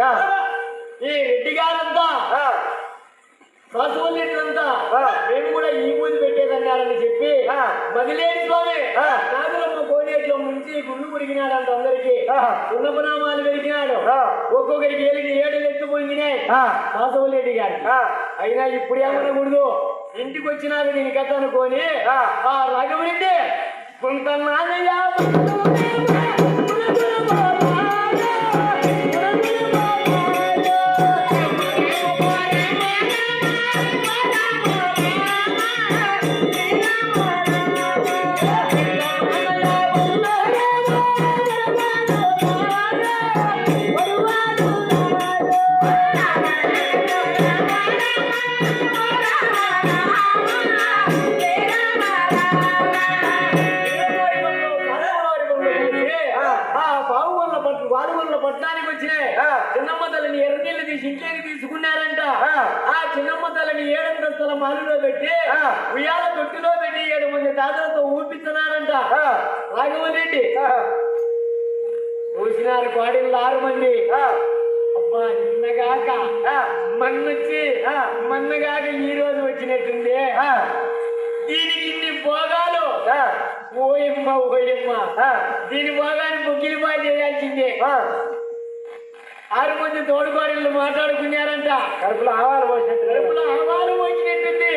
ఈ రెడ్డి గారంతా రాసువల్లిందంతా మేము కూడా ఈ పూజ పెట్టేదన్నారని చెప్పి బదిలేని స్వామి నాగులమ్మ కోనేట్లో ముంచి గుళ్ళు మురిగినాడంట అందరికి సున్నపనామాలు పెరిగినాడు ఒక్కొక్కరికి 7 ఎత్తు పొంగినాయి రాసవల్రెడ్డి గారికి. అయినా ఇప్పుడు ఏమనకూడదు, ఇంటికి వచ్చినాక నేను కథ అనుకోని ఆ రాఘవరెడ్డి కొంత నాన్నయ్య పట్టణానికి వచ్చినాయి. చిన్నమ్మ తల్లిని ఎర్రకెళ్ళి తీసి ఇంట్లోకి తీసుకున్నారంట. ఆ చిన్నమ్మ తల్లిని 7 మాలులో పెట్టి ఉయ్యాల తొట్టిలో పెట్టి 7 మంది తాతలతో ఊపిస్తున్నారంట రాఘవరెడ్డి. చూసినారు కోడిళ్ళు 6 మంది. అబ్బా నిన్నగాక మన్నగాక ఈ రోజు వచ్చినట్టుంది. దీనికి ఇన్ని భోగాలు ఓయమ్మ దీని భోగాన్ని ముగ్గిలిపాయ చేయాల్సిందే. 6 మంది తోడుకోడళ్ళు మాట్లాడుకున్నారంట. కడుపులో ఆవాలు పోసినట్టుంది.